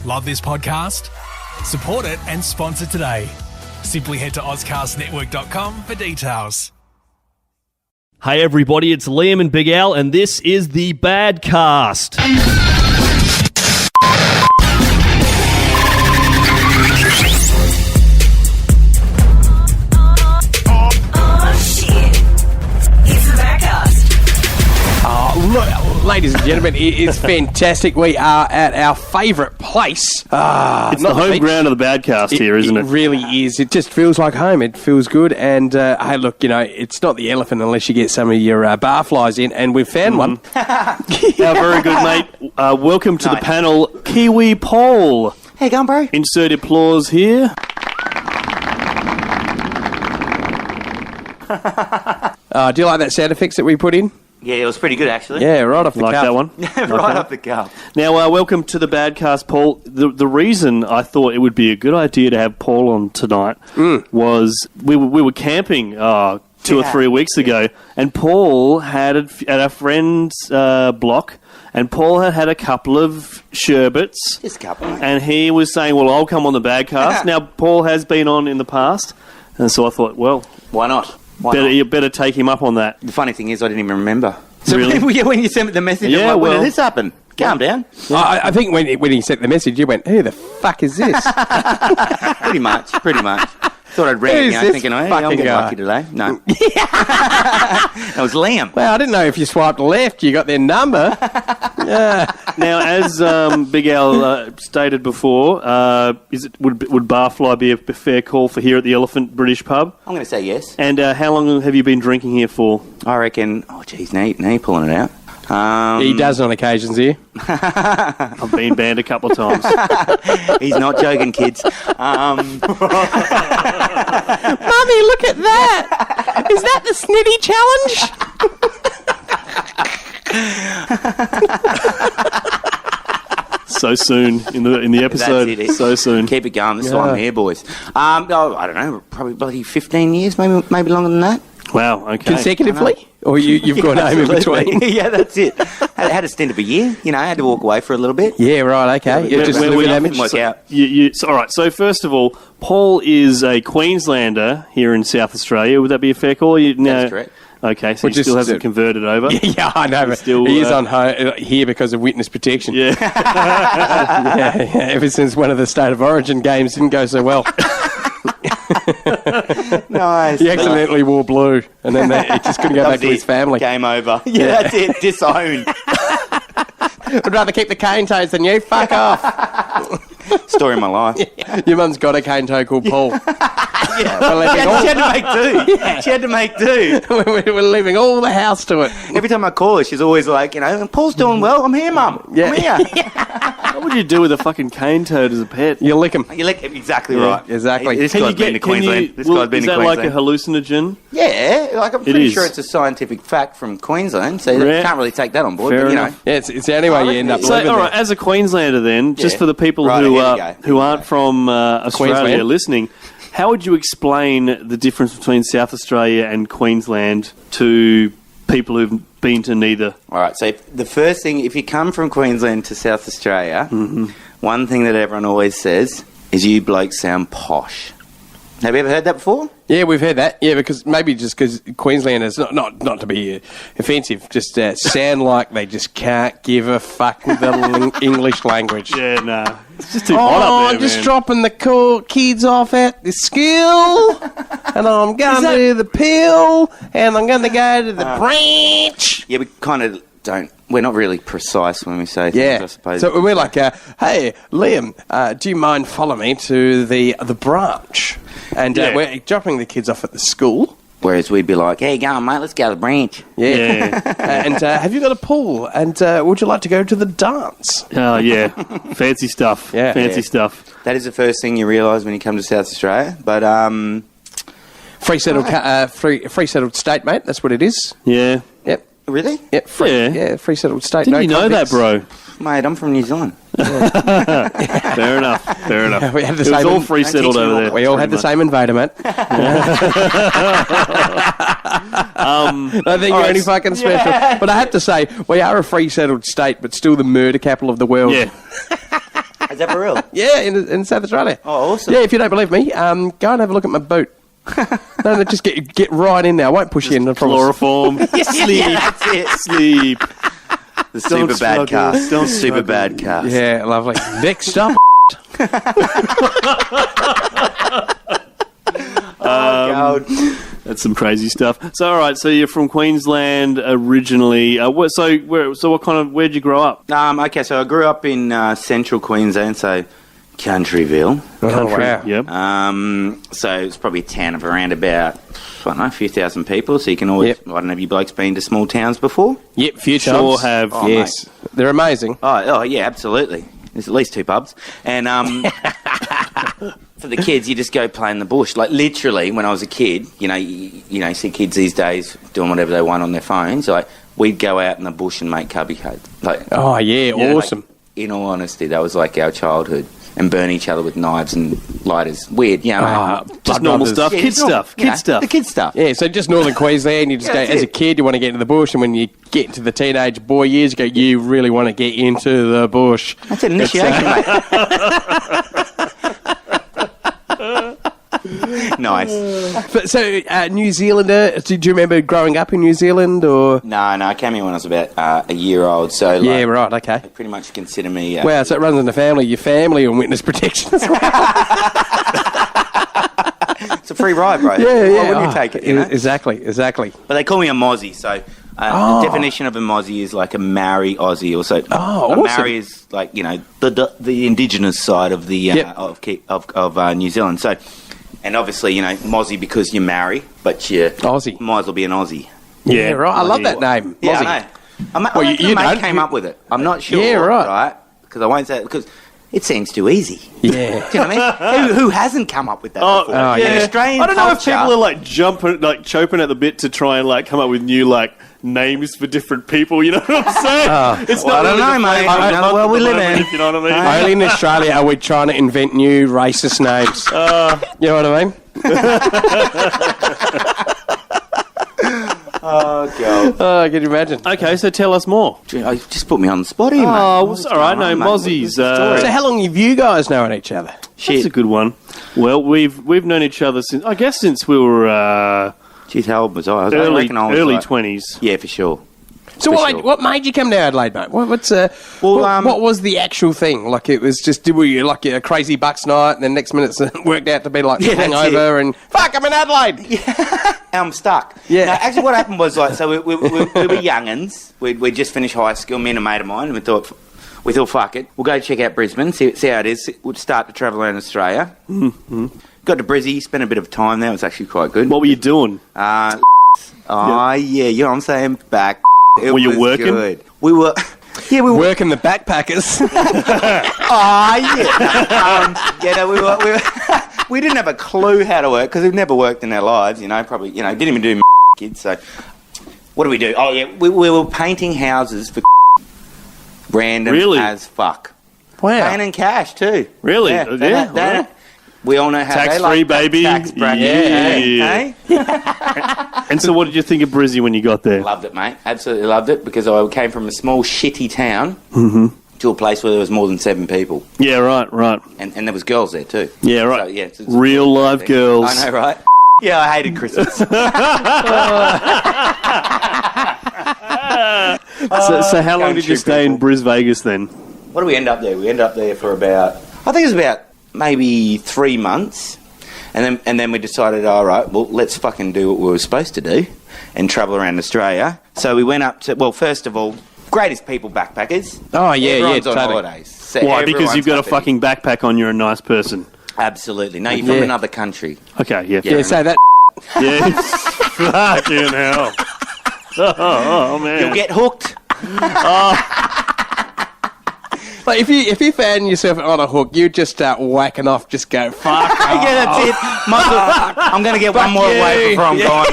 Love this podcast? Support it and sponsor today. Simply head to ozcastnetwork.com for details. Hey everybody, it's Liam and Big Al, and this is the Badcast. Look, ladies and gentlemen, it is fantastic. We are at our favourite place. It's the home ground of the Badcast here, isn't it? It really is. It just feels like home. It feels good. And, hey, look, you know, it's not the elephant unless you get some of your barflies in, and we've found one. Very good, mate. Welcome to the panel, Kiwi Paul. How you going, bro? Insert applause here. Do you like that sound effects that we put in? Yeah, it was pretty good, actually. Yeah, right off the Like cuff. that one? Right off the cuff. Now, welcome to the Badcast, Paul. The reason I thought it would be a good idea to have Paul on tonight was we were camping 2 or 3 weeks ago, and Paul had at our friend's block, and Paul had a couple of sherbets. Just a couple, mate. And he was saying, well, I'll come on the Badcast. Now, Paul has been on in the past, and so I thought, well, Why not? you better take him up on that. The funny thing is, I didn't even remember. So Really? when you sent me the message, Yeah, I'm like, when well- did this happen? Calm down. I think when he sent the message, you went, who the fuck is this? Pretty much. Thought I'd read it, Who's you know, this thinking, oh, yeah, I'm fucking getting guy? lucky today. No. That was Liam. Well, I didn't know if you swiped left, you got their number. Now, as Big Al stated before, would Barfly be a fair call for here at the Elephant British Pub? I'm going to say yes. And how long have you been drinking here for? I reckon, oh, geez, now you're pulling it out. He does on occasions here. I've been banned a couple of times. He's not joking, kids. Mummy, look at that! Is that the Snitty Challenge? So soon in the episode. That's it. So soon. Keep it going. This is why I'm here, boys. I don't know, probably bloody 15 years, maybe longer than that. Wow. Okay. Consecutively? Or you've gone home in between? Yeah, that's it. Had a stint of a year, you know, I had to walk away for a little bit. Yeah, right, okay. Yeah, Just where liver we damage. work out. All right. So first of all, Paul is a Queenslander here in South Australia. Would that be a fair call? That's correct. Okay, so Well, he still just, hasn't converted over. Yeah, I know, but still, he is on here because of witness protection. Yeah. yeah, ever since one of the State of Origin games didn't go so well. Nice. He accidentally wore blue, and then he just couldn't go back to his family. Game over. Yeah, that's it. Disowned. I'd rather keep the cane toes than you. Fuck off. Story of my life. Your mum's got a cane toe called Paul. Yeah, she had to make do. Yeah. She had to make do. We're leaving all the house to it. Every time I call her, she's always like, you know, Paul's doing well. I'm here, Mum. Yeah. I'm here. What would you do with a fucking cane toad as a pet? You lick him. You like exactly Yeah, right. exactly. This guy's been to Queensland. This guy's been is to that Queensland. like a hallucinogen? Yeah, like I'm It pretty is. sure it's a scientific fact from Queensland, so you Yeah. can't really take that on board. Fair but, you enough. Yeah, it's the only way you end up So, living all there. right, as a Queenslander then, just Yeah. for the people Right, who here we go. who aren't from Australia Queensland. listening, how would you explain the difference between South Australia and Queensland to people who've been to neither? All right, so the first thing, if you come from Queensland to South Australia, one thing that everyone always says is you blokes sound posh. Have you ever heard that before? Yeah, we've heard that. Yeah, because Queenslanders, not to be offensive, just sound like they just can't give a fuck with the English language. Yeah, nah. It's just too hot up there, I'm just man. dropping the cool kids off at the school, and I'm going to the pill, and I'm going to go to the branch. Yeah, we kind of don't. We're not really precise when we say things, I suppose. So we're like, hey, Liam, do you mind following me to the branch? And Yeah. we're dropping the kids off at the school. Whereas we'd be like, hey, go on, mate, let's go to the branch. Yeah. And have you got a pool? And would you like to go to the dance? Oh, yeah. Fancy stuff. Yeah. Fancy Yeah. stuff. That is the first thing you realise when you come to South Australia. But, Free settled state, mate. That's what it is. Yeah. Yep. really? Yep. Free settled state. Didn't no you know that, convicts. bro? Mate, I'm from New Zealand. Fair enough. Fair enough. We had the It was same all free settled teach me over all there. the We all had the same invader, mate. I think you're only fucking special. But I have to say, we are a free settled state, but still the murder capital of the world. Yeah. Is that for real? Yeah, in South Australia. Oh, awesome. Yeah, if you don't believe me, go and have a look at my boot. No, just get right in there. I won't push you in. I promise. Chloroform. Sleep. Yeah, that's it. Sleep. The super bad cast. Don't Super struggle. bad cast. Yeah, lovely. Next up. God. That's some crazy stuff. So, all right. So you're from Queensland originally. Where'd you grow up? Okay, so I grew up in central Queensland, so Countryville. Oh, wow. Yep. So it's probably a town of around about, I don't know, a few thousand people. So you can always, I don't know, have you blokes been to small towns before? Yep, few Sure times. have. Oh, Yes, they're amazing. Oh, yeah, absolutely. There's at least 2 pubs. And for the kids, you just go play in the bush. Like, literally, when I was a kid, you see kids these days doing whatever they want on their phones. Like, we'd go out in the bush and make cubby cake. Like, Oh, yeah, you know, awesome. like, in all honesty, that was like our childhood. And burn each other with knives and lighters. Weird, you know. Just Blood normal brothers. stuff. Yeah, Kid it's normal, stuff. you know, Kid stuff. The kid stuff. Yeah, so just northern Queensland, you just Yeah, go, that's as a it. kid, you want to get into the bush, and when you get into the teenage boy years, you go, you really want to get into the bush. That's an initiation, mate. Nice. But, so, New Zealander, do you remember growing up in New Zealand, or...? No, I came here when I was about a year old, so like, Yeah, right, okay. they pretty much consider me... Wow, so it runs in the family, your family on witness protection as well. It's a free ride, bro. Yeah, yeah. Why wouldn't you take it, you know? Exactly. But they call me a Mozzie, so the definition of a Mozzie is like a Maori Aussie. Also, Oh, a awesome. Maori is like, the indigenous side of the Yep. of New Zealand. So, and obviously, Mozzie because you're Maori, but you Aussie. might as well be an Aussie. Yeah, right. I love that name. Yeah, Aussie. I know. I Well, reckon you a mate don't. came up with it. I'm not sure. Yeah, right. Because I won't say it because it seems too easy. Yeah. Do you know what I mean? Who hasn't come up with that before? oh, In yeah. Australian I don't know if culture- people are like chomping at the bit to try and come up with new names for different people. You know what I'm saying? It's Well, I don't know, the mate. flavour of I the know month where at we the live moment, in. if you know what I mean. Only in Australia are we trying to invent new racist names. You know what I mean? Oh, God. Oh, can you imagine? Okay, so tell us more. I just put me on the spot here, mate. Oh, What's all right. going No, on, mate? Mozzies. What's the story? So how long have you guys known each other? That's a good one. Well, we've known each other since we were Jeez, how old was I? I early reckon I was early like- 20s. Yeah, for sure. So For what, sure. what made you come to Adelaide, mate? What was the actual thing? Like, it was just, were you like a crazy bucks night, and then next minute it worked out to be like Yeah, that's hangover, and fuck, I'm in Adelaide. I'm stuck. Yeah. No, actually, what happened was so we were youngins. We'd just finished high school, me and a mate of mine, and we thought, fuck it, we'll go check out Brisbane, see how it is. We'll start to travel around Australia. Mm-hmm. Got to Brizzy, spent a bit of time there. It was actually quite good. What were you doing? Yeah, you know what I'm saying? Back. It Were you was working? Good. We were. Yeah, we were. Working the backpackers. We didn't have a clue how to work because we've never worked in our lives. Probably didn't even do kids. So what do we do? Oh yeah, we were painting houses for random Really? as fuck. Wow. Painting cash too. Really? Yeah. Yeah. We all know how Tax they free, like baby. tax bracket. Yeah. Hey? And so, what did you think of Brizzy when you got there? Loved it, mate. Absolutely loved it because I came from a small shitty town to a place where there was more than 7 people, Yeah, right. and there was girls there too. Yeah, right. So, yeah, it's Real live girls. I know, right? Yeah, I hated Christmas. So how long did you Country stay in people. Bris Vegas then? What did we end up there? We ended up there for about, I think it was about maybe 3 months. And then we decided, all right, well, let's fucking do what we were supposed to do and travel around Australia. So we went up to, well, first of all, greatest people backpackers. Oh, yeah, Everyone's yeah, on totally. holidays. So Why? Because everyone's you've got a happy. fucking backpack on. You're a nice person. Absolutely. No, you're from Yeah. another country. Okay, yeah. Yeah, say that. Yeah. Fucking hell. Oh, man. You'll get hooked. Like, if you found yourself on a hook, you just start whacking off, just go, fuck. Yeah, that's it. I'm going to get one more away before I'm gone.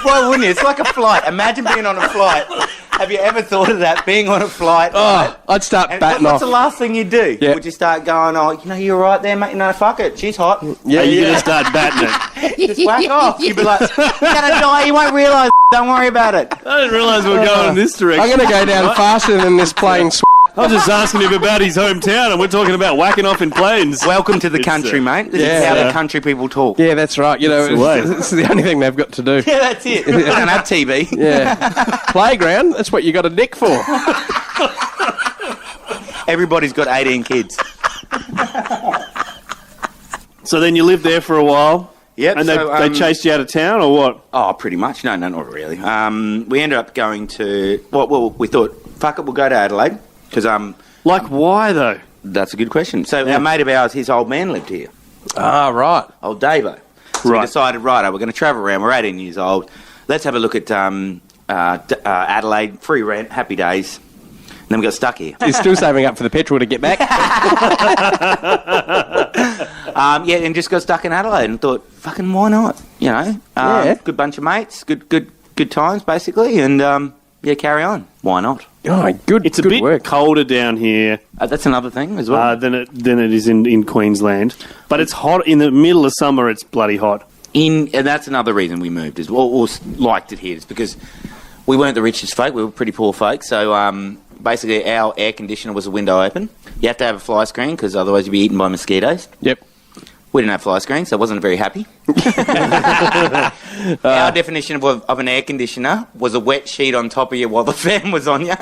Why wouldn't you? It's like a flight. Imagine being on a flight. Have you ever thought of that? Being on a flight. right? I'd start And batting what's off. the last thing you do? Yeah. Would you start going, you're right there, mate? No, fuck it. She's hot. Yeah, Are you yeah. going to start batting it? Just whack off. You'd be like, you're going to die. You won't realise. Don't worry about it. I didn't realise we were going in this direction. I'm going to go down faster than this plane. I was just asking him about his hometown, and we're talking about whacking off in planes. Welcome to the country, mate. This is how the country people talk. Yeah, that's right. You know, it's the only thing they've got to do. Yeah, that's it. They don't have TV. Yeah. Playground, that's what you got a nick for. Everybody's got 18 kids. So then you lived there for a while? Yep. And they chased you out of town, or what? Oh, pretty much. No, not really. We ended up going to... Well, we thought, fuck it, we'll go to Adelaide. Because... Like, why, though? That's a good question. So our mate of ours, his old man lived here. Ah, right. Old Davo. So we decided, we're going to travel around. We're 18 years old. Let's have a look at Adelaide. Free rent. Happy days. And then we got stuck here. You're still saving up for the petrol to get back? And just got stuck in Adelaide and thought, fucking why not? You know? Good bunch of mates. Good times, basically. And, carry on. Why not? Oh, good. It's a good bit work. colder down here. That's another thing as well. Than it is in Queensland. But it's hot. In the middle of summer, it's bloody hot. And that's another reason we moved, is or liked it here, is because we weren't the richest folk. We were pretty poor folk. So basically our air conditioner was a window open. You have to have a fly screen because otherwise you'd be eaten by mosquitoes. Yep. We didn't have fly screen, so I wasn't very happy. Our definition of an air conditioner was a wet sheet on top of you while the fan was on you.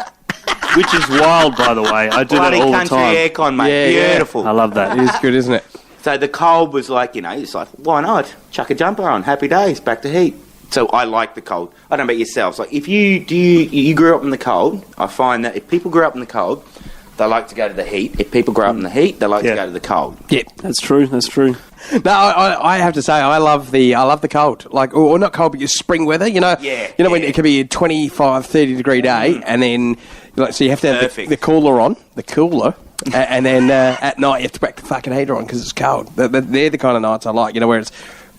Which is wild, by the way. I do that all the time. Bloody country aircon, mate. Yeah, beautiful. I love that. It is good, isn't it? So the cold was like, it's like, why not? Chuck a jumper on. Happy days. Back to heat. So I like the cold. I don't know about yourselves. Like, if you grew up in the cold, I find that if people grew up in the cold, they like to go to the heat. If people grow up in the heat, they like to go to the cold. Yeah, that's true. That's true. No, I have to say I love the cold, like or not cold, but your spring weather. You know, when it could be a 25, 30 degree day, and then so you have to have the cooler on, and then at night you have to crack the fucking heater on because it's cold. They're the kind of nights I like. You know, where it's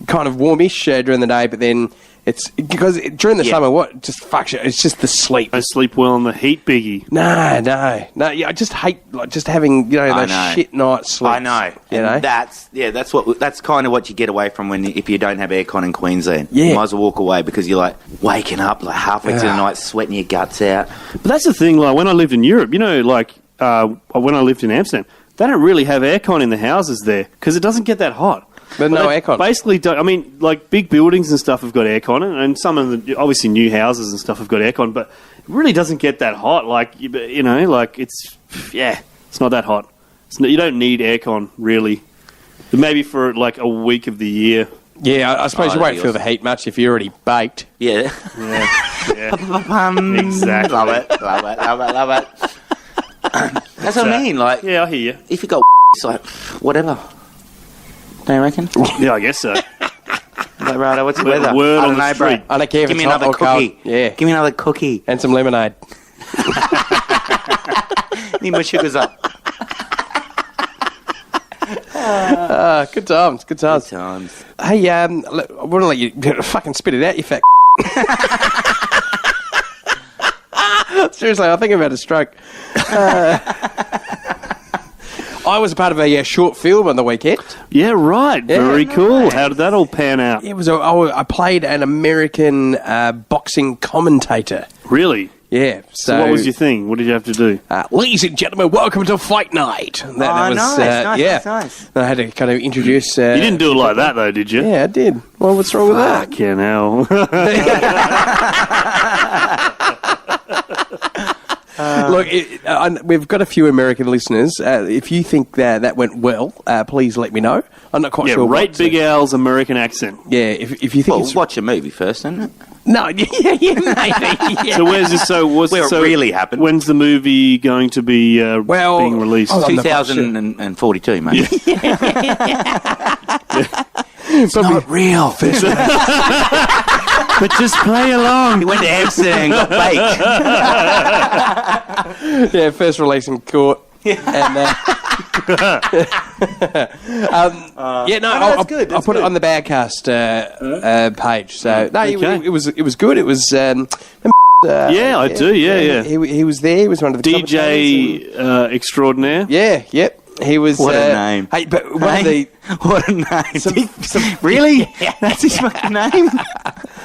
kind of warmish during the day, but then. It's because during the summer, what just fucks you. It's just the sleep. I sleep well in the heat, Biggie. No. Yeah, I just hate just having those shit night sleeps. I know. You know, that's kind of what you get away from if you don't have aircon in Queensland. Yeah, you might as well walk away because you're like waking up like halfway through the night, sweating your guts out. But that's the thing. Like when I lived in Europe, when I lived in Amsterdam, they don't really have aircon in the houses there because it doesn't get that hot. But no aircon. Basically, like big buildings and stuff have got aircon, and some of the obviously new houses and stuff have got aircon, but it really doesn't get that hot. Like it's not that hot. You don't need aircon really. Maybe for like a week of the year. Yeah, I suppose you won't feel the heat much if you're already baked. Yeah. Exactly. Love it. That's what I mean. Like, yeah, I hear you. If you got it's like whatever. Don't you reckon? Yeah, I guess so. Like, right, what's the weather? Word on the street. I don't care if Give me it's hot another or cookie. cold. Yeah. Give me another cookie. And some lemonade. Need my sugars up. Good times. Hey, I want to let you fucking spit it out, you fat Seriously, I think I'm about to stroke. I was a part of a short film on the weekend. Yeah, right. Yeah, very cool. How did that all pan out? It was. I played an American boxing commentator. Really? Yeah. So what was your thing? What did you have to do? Ladies and gentlemen, welcome to Fight Night. Nice. I had to kind of introduce... you didn't do it like that, though, did you? Yeah, I did. Well, what's wrong with that? Fucking hell. Look, we've got a few American listeners. If you think that went well, please let me know. I'm not quite sure. Rate Big Al's American accent. Yeah, if you think watch a movie first, isn't it? No, maybe. Yeah. So where's this? It really happened. When's the movie going to be being released? 2042, mate. It's not real. But just play along. He went to Amsterdam and got baked. Yeah, first release in court. And, I'll put it on the Badcast page. So it was good. It was. I do. Yeah. He was there. He was one of the DJ extraordinaire. Yeah. Yep. He was. What a name! Hey, but what a name! Really? Yeah. That's his fucking name.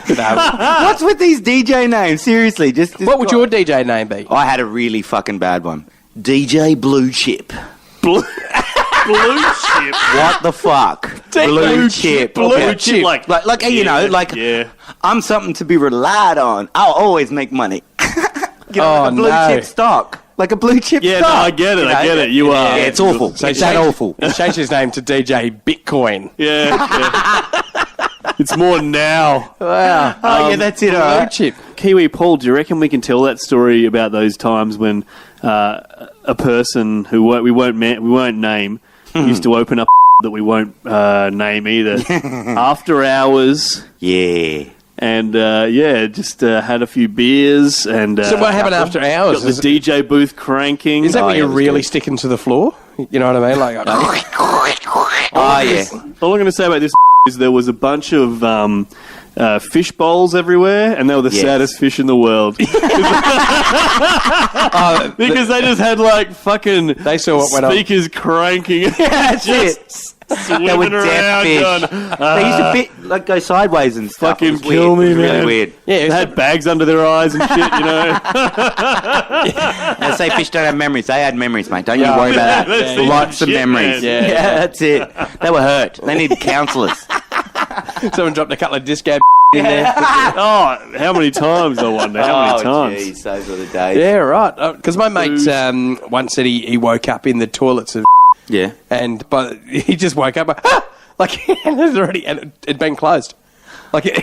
What's with these DJ names? Seriously, just what would your DJ name be? I had a really fucking bad one. DJ Blue Chip. Blue chip. What the fuck? Blue chip. Blue chip. Like you know, like I'm something to be relied on. I'll always make money. Like a blue chip stock. Like a blue chip stock. Yeah, no, I get it. I get it. You are. Yeah, it's awful. So it's that awful. He changed his name to DJ Bitcoin. Yeah. It's more now. Wow. Oh, yeah, that's it. All Blue right. chip. Kiwi Paul, do you reckon we can tell that story about those times when a person who we won't name used to open up that we won't name either after hours? Yeah. And just had a few beers and. So what happened after hours? Got the DJ booth cranking. Is that when you're really sticking to the floor? You know what I mean? Like, yeah. All I'm going to say about this is there was a bunch of fish bowls everywhere, and they were the saddest fish in the world. Because they just had like fucking they saw what went on. Speakers cranking. That's it. They were deaf fish. They used to go sideways and stuff. Fucking kill me, man. Really weird. Yeah, they had bags under their eyes and shit, you know. They say fish don't have memories. They had memories, mate. Don't you worry about that. Lots of memories. Man. Yeah, that's it. They were hurt. They needed counsellors. Someone dropped a couple of disco in there. Oh, how many times, I wonder? How many times? Geez, those were the days. Yeah, right. Because my mate once said he woke up in the toilets of yeah, but he just woke up like and it was already and it'd been closed. Like you'd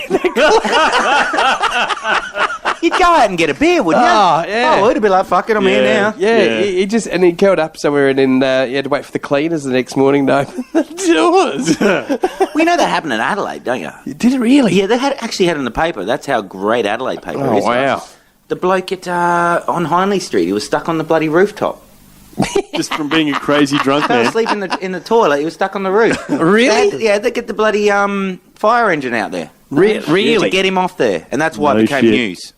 go out and get a beer, wouldn't you? Oh, yeah. Oh, it'd be like, fuck it, I'm here now. Yeah. He just and he curled up somewhere and then he had to wait for the cleaners the next morning to open the doors. Well, you know that happened in Adelaide, don't you? Did it really? Yeah, they actually had it in the paper. That's how great Adelaide paper is. Oh wow! The bloke on Hindley Street, he was stuck on the bloody rooftop. Just from being a crazy drunk Fell man. asleep in the toilet. He was stuck on the roof. Really? They get the bloody fire engine out there. Really? To get him off there, and that's why No it became shit. news.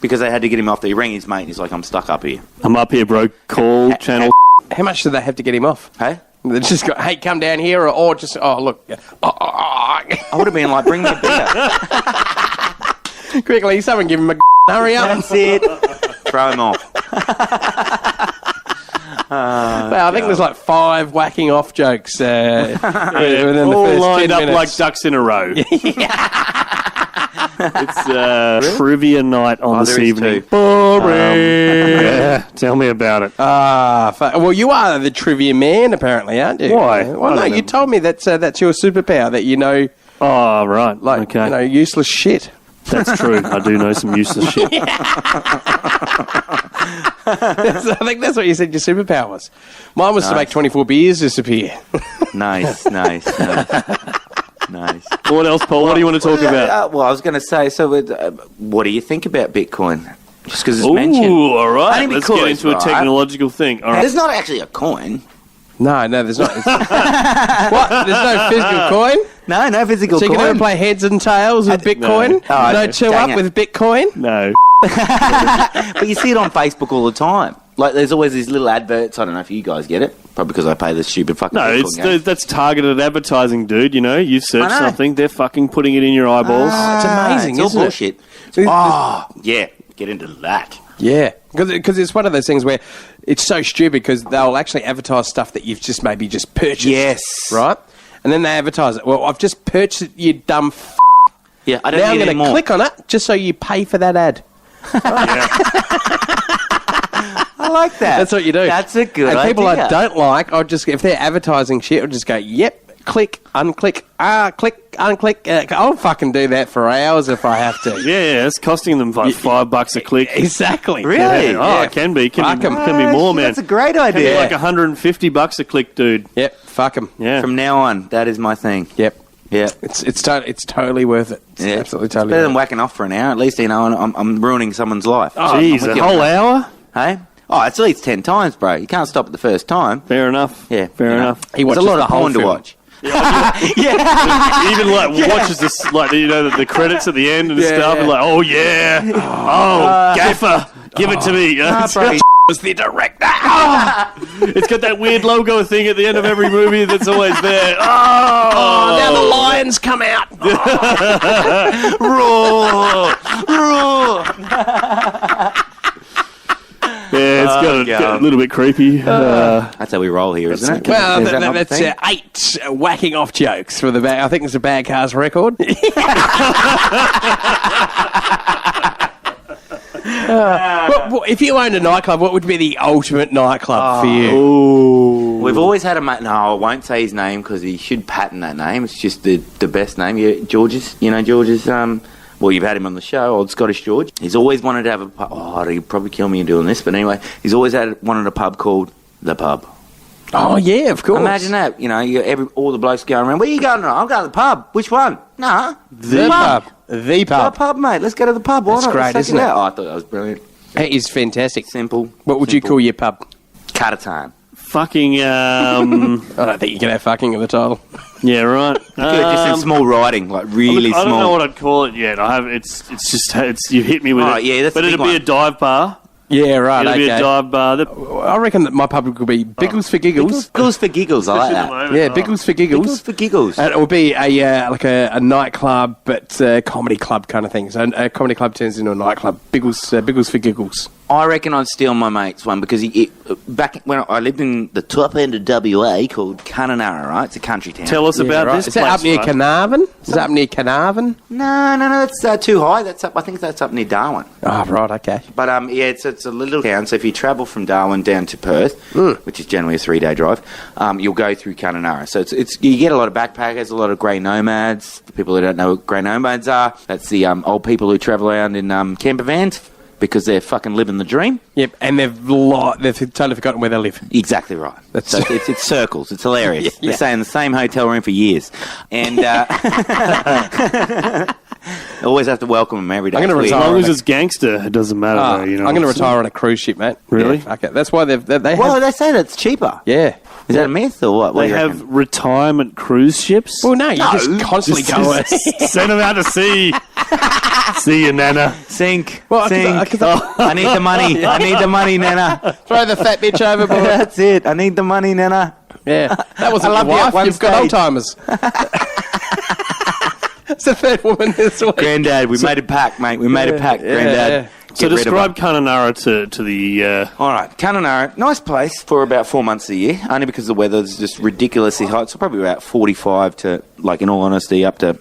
Because they had to get him off there. He rang his mate, and he's like, "I'm stuck up here." I'm up here, bro. Call channel. How much did they have to get him off? Hey, They just go, hey, come down here, or just look. I would have been like, "Bring me a beer." Quickly, someone give him a hurry up. That's it. Throw him off. I think there's like 5 whacking off jokes. Within the All first lined 10 up minutes. like ducks in a row. It's trivia night on this there is evening. too. Boring. Tell me about it. Well, you are the trivia man, apparently, aren't you? Why? Well, I no, don't know. you told me that's your superpower, that you know, Oh, right. like, okay. useless shit. That's true. I do know some useless shit. I think that's what you said your superpower was. Mine was to make 24 beers disappear. Nice. Nice. What else, Paul? What do you want to talk about? Well, I was going to say, so what do you think about Bitcoin? Just because it's mentioned. Ooh, all right. Only Let's because, get into a right? technological thing. All right. There's not actually a coin. No, there's not. What? There's no physical coin? No physical So you coin. can never play heads and tails with Bitcoin? No. No Oh, two dang up it. with Bitcoin? No. But you see it on Facebook all the time. Like, there's always these little adverts. I don't know if you guys get it. Probably because I pay this stupid fucking No, Bitcoin game. that's targeted advertising, dude. You know, you search I know. something, they're fucking putting it in your eyeballs. It's amazing, It's all isn't it? bullshit. Yeah. Get into that. Yeah, because it's one of those things where it's so stupid because they'll actually advertise stuff that you've just maybe just purchased. Yes. Right? And then they advertise it. Well, I've just purchased it, you dumb f***. Yeah, I don't Now I'm need going any to more. click on it just so you pay for that ad. I like that. That's what you do. That's a good And idea. people I don't like, I'll just, if they're advertising shit, I'll just go, yep, click, unclick, click, unclick. I'll fucking do that for hours if I have to. Yeah, it's costing them like $5 a click. Exactly. Really? Yeah. Oh, it can be. Fuck 'em. Can be more, man. That's a great Can be idea. like $150 a click, dude. Yep, fuck them. Yeah. From now on, that is my thing. Yep. Yeah. It's totally worth it. It's Yeah. absolutely It's totally better worth than it. whacking off for an hour. At least, you know, I'm ruining someone's life. Oh, Jeez, I'm with a you whole on that. hour? Hey? Oh, it's at least 10 times, bro. You can't stop at the first time. Fair enough. Yeah. Fair you know. enough. He There's a watches lot the of whole porn to film. watch. Even like watches this, like the credits at the end and stuff, and like, oh yeah, gaffer, give it to me. bro. Was the director. It's got that weird logo thing at the end of every movie that's always there. Oh, Now the lions come out. Roar! Roar! Yeah, it's got a little bit creepy. That's how we roll here, isn't it? Well, Is that not the that's thing? 8 whacking off jokes for the bag. I think it's a bad cars record. Well, if you owned a nightclub, what would be the ultimate nightclub for you? Ooh. We've always had a mate. No, I won't say his name because he should patent that name. It's just the best name. Yeah, George's. You know George's. Well, you've had him on the show, old Scottish George. He's always wanted to have a pub. Oh, he'd probably kill me in doing this, but anyway, he's always wanted a pub called The Pub. Oh, yeah, of course. Imagine that. You know, all the blokes going around. Where are you going tonight? I'm going to the pub. Which one? Nah, The pub. The The pub. pub, mate. Let's go to the pub. Why That's not? great, Let's take isn't it? out. Oh, I thought that was brilliant. That is fantastic. Simple. What would you call your pub? Cut a time. Fucking, I don't think you can have fucking in the title. yeah, right. Good, just in small writing, like really I small. don't know what I'd call it yet. It's you hit me with Oh, it. yeah, that's but a big it'd be one. a dive bar. Yeah, right, It'll be a okay. dive bar. I reckon that my pub could be Biggles for Giggles. Giggles for giggles, I like that. Yeah, Biggles for Giggles. Giggles for giggles. And it will be a nightclub, but a comedy club kind of thing. So a comedy club turns into a nightclub. Biggles for Giggles. I reckon I'd steal my mate's one because back when I lived in the top end of WA called Kununurra, right? It's a country town. Tell us about Right. this Is that up place, near right? Carnarvon? Is that up near Carnarvon? No, that's too high. That's up. I think that's up near Darwin. Oh, right, okay. But yeah, it's a little town. So if you travel from Darwin down to Perth, which is generally a 3-day drive, you'll go through Kununurra. So it's you get a lot of backpackers, a lot of grey nomads. For people who don't know what grey nomads are, that's the old people who travel around in camper vans because they're fucking living the dream. Yep, and they've totally forgotten where they live. Exactly right. So it's circles. It's hilarious. Yeah. They stay in the same hotel room for years, and always have to welcome them every day. I'm gonna It's As retire. weird. long as it's gangster, it doesn't matter. though, you know. I'm going to retire on a cruise ship, mate. Really? Yeah, fuck it. That's why they Well, have... they say that's cheaper. Yeah. Is that a myth or what? What They do you have reckon? retirement cruise ships. Well, no, you just constantly go away. Send them out to sea. See you, Nana. Sink. Well, Sink. 'cause I need the money. I need the money, Nana. Throw the fat bitch overboard. That's it. I need the money, Nana. Yeah. That wasn't I love your you at wife. one You've got stage. old-timers. It's the third woman this week. Granddad, we made a pact, mate. We made a pact, Granddad. So Get rid of describe her. Kununurra to the... All right, Kununurra, nice place for about 4 months a year, only because the weather's just ridiculously hot. So probably about 45 to, like, in all honesty, up to,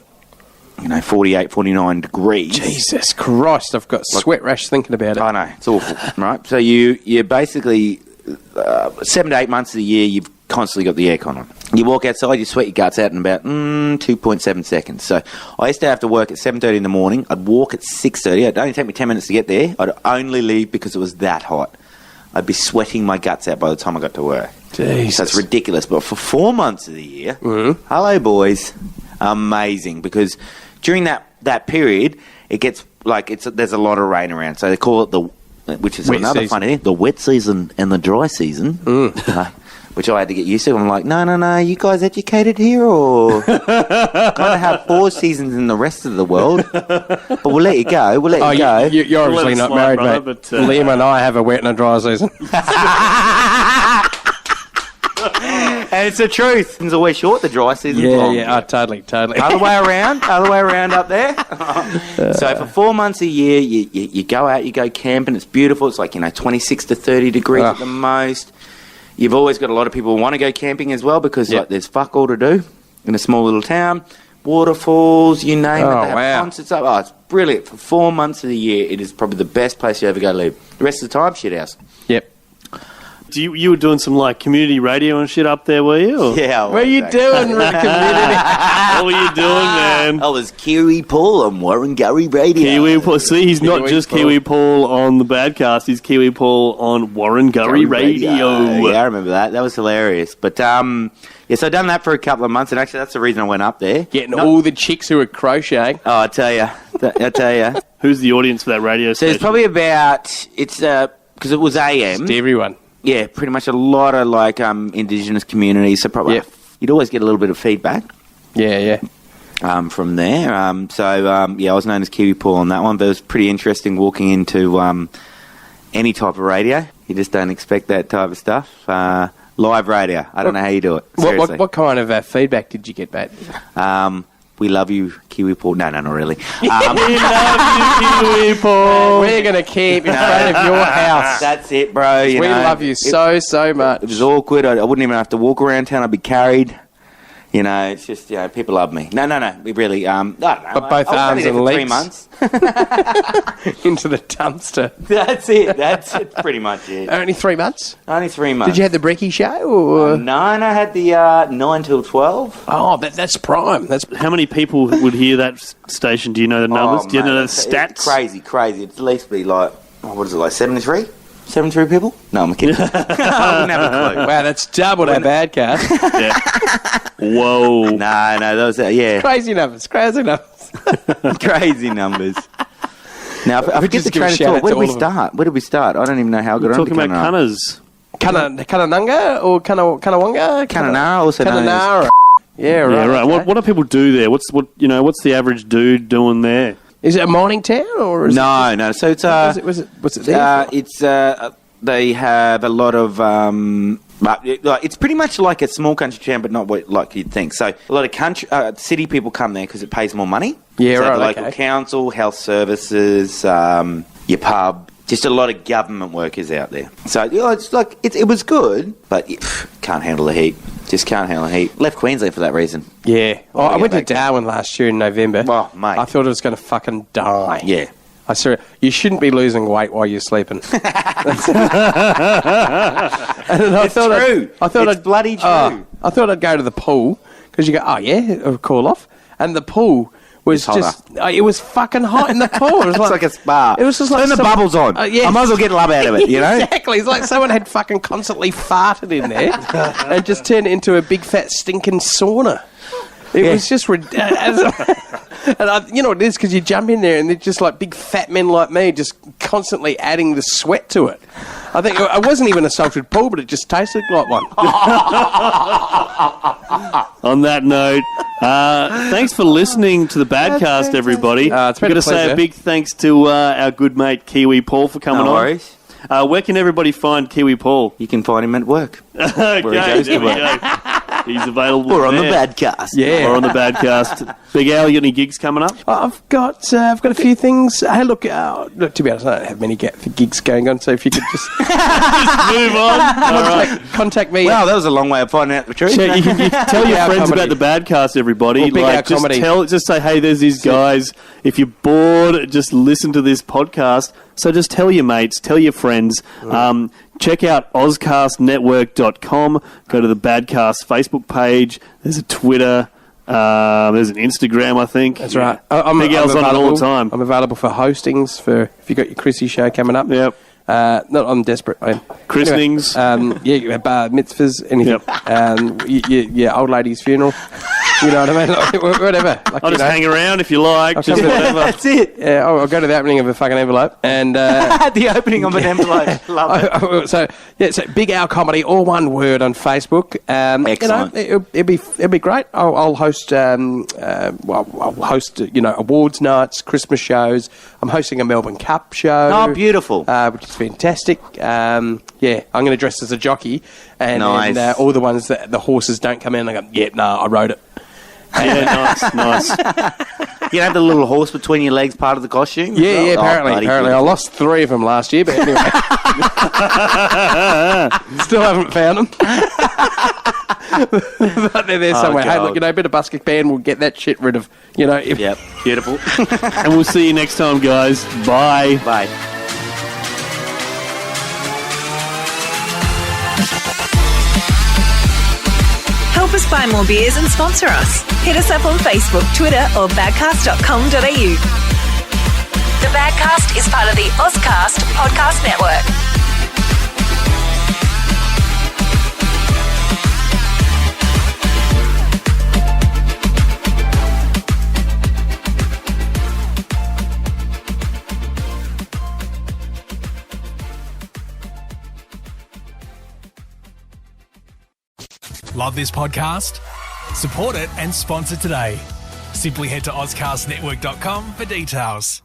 48, 49 degrees. Jesus Christ, I've got sweat rash thinking about it. I know, it's awful, right? So you basically, 7 to 8 months of the year, you've constantly got the aircon on. You walk outside, you sweat your guts out in about 2.7 seconds. So I used to have to work at 7:30 in the morning. I'd walk at 6:30. It'd only take me 10 minutes to get there. I'd only leave because it was that hot. I'd be sweating my guts out by the time I got to work. Jesus. That's ridiculous. But for 4 months of the year, hello, boys, amazing. Because during that period, it gets like there's a lot of rain around. So they call it which is Wet another season. funny thing, the wet season and the dry season. Which I had to get used to. I'm like, no, you guys educated here, or kind of have 4 seasons in the rest of the world. But we'll let you go. We'll let you go. You're We'll let obviously it not slide, married, brother, mate. but, Liam and I have a wet and a dry season. And it's the truth. It's always short. The dry season's long. Totally. Other way around up there. So for 4 months a year, you go out, you go camping. It's beautiful. It's like 26 to 30 degrees at the most. You've always got a lot of people who want to go camping as well because like there's fuck all to do in a small little town. Waterfalls, you name it. They have concerts up. Oh, it's brilliant. For 4 months of the year, it is probably the best place you ever go live. The rest of the time, shit house. Yep. You were doing some like community radio and shit up there, were you? Or? Yeah. What are you doing, Rick Community? What were you doing, man? I was Kiwi Paul on Warren-Gurry Radio. Kiwi Paul. See, he's not Kiwi just Paul. Kiwi Paul on the Badcast. He's Kiwi Paul on Warren-Gurry Radio. Yeah, I remember that. That was hilarious. But, so I done that for a couple of months, and actually that's the reason I went up there. Getting all the chicks who are crocheting. Oh, I tell you. Who's the audience for that radio So station? there's probably about, because it was AM. To everyone. Yeah, pretty much a lot of like Indigenous communities. So probably you'd always get a little bit of feedback Yeah. from there. I was known as Kiwi Paul on that one, but it was pretty interesting walking into any type of radio. You just don't expect that type of stuff. Live radio. I don't know how you do it. Seriously. What kind of feedback did you get back? We love you, Kiwi Paul. No, not really. We love you, Kiwi Paul. We're going to camp in front of your house. That's it, bro. We love you so much. It was awkward. I wouldn't even have to walk around town. I'd be carried. You know, it's just, people love me. No. We really, I don't know. But both arms and legs. 3 months. Into the dumpster. That's it. Pretty much it. Only 3 months? Only 3 months. Did you have the brekkie show? Or? No, I had the 9 till 12. Oh, that's prime. How many people would hear that station? Do you know the numbers? Do you know the stats? It's crazy. It'd at least be like, what is it, like 73? 73 people? No, I'm kidding. I wouldn't have a clue. Wow, that's doubled our badcast. Yeah. Whoa. No, that was, Crazy numbers. Crazy numbers. Now, I forget the train of thought. Where did we start? I don't even know how I got on to talking about Cunners. Kanananga or Kanawanga? Kananara, also known Kananara. Yeah, right. Yeah, right. Okay. What do people do there? What's the average dude doing there? Is it a mining town or is no? So it's what's it there? It's they have a lot of it's pretty much like a small country town, but not like you'd think. So a lot of country city people come there because it pays more money. Yeah, so right. The local council, health services, your pub. Just a lot of government workers out there. So it's like it was good, but can't handle the heat. Just can't handle the heat. Left Queensland for that reason. Yeah. I went to Darwin last year in November. Oh, mate. I thought I was going to fucking die. Yeah. I saw you shouldn't be losing weight while you're sleeping. It's true. It's bloody true. I thought I'd go to the pool because you go, I'll call off. And the pool was just, it was fucking hot in the pool. It was it's like a spa. It was just Turn like the bubbles on. Yeah. I might as well get love out of it, you know? Exactly. It's like someone had fucking constantly farted in there and just turned it into a big fat stinking sauna. It was just ridiculous. And you know what it is, because you jump in there and they're just like big fat men like me just constantly adding the sweat to it. I think it wasn't even a salted pool, but it just tasted like one. On that note, thanks for listening to the Badcast, everybody. It's been I've got to say a big thanks to our good mate Kiwi Paul for coming on. No worries. Where can everybody find Kiwi Paul? You can find him at work. Okay, goes there to we work. go. He's available Or on the there. Badcast. Yeah. Or on the Badcast. Big Al, you got any gigs coming up? I've got a few things. Hey, look, to be honest, I don't have many gigs going on, so if you could just Move on. contact me. Wow, that was a long way of finding out the truth. So you can tell your friends about the Badcast, everybody. Or Big Al Comedy. Just say, hey, there's these guys. If you're bored, just listen to this podcast. So just tell your mates, tell your friends. Check out OzcastNetwork.com. Go to the Badcast Facebook page. There's a Twitter. There's an Instagram, I think. That's right. Big Al's on it all the time. I'm available for hostings for if you got your Chrissy show coming up. Yep. Not I'm desperate. Christenings. Anyway, bar mitzvahs, anything. Yep. Old lady's funeral. You know what I mean? Like, whatever. Like, I'll just hang around if you like. I'll Just come to- whatever. That's it. Yeah, I'll go to the opening of a fucking envelope and. The opening of an envelope. Love it. So Big Al Comedy, all one word on Facebook. Excellent. It'll be great. I'll host I'll host awards nights, Christmas shows. I'm hosting a Melbourne Cup show. Oh, beautiful. Which is fantastic. I'm going to dress as a jockey, and Nice. all the ones that the horses don't come in. I go, I rode it. Yeah, nice. You have the little horse between your legs part of the costume? Yeah, Oh, apparently. bloody I beautiful. lost 3 of them last year, but anyway. Still haven't found them. But they're there somewhere. Hey, God. look, a bit of busket band will get that shit rid of, if Yep, beautiful. And we'll see you next time, guys. Bye. Bye. Help us buy more beers and sponsor us. Hit us up on Facebook, Twitter, or badcast.com.au. The Badcast is part of the Ozcast Podcast Network. Love this podcast? Support it and sponsor today. Simply head to OzcastNetwork.com for details.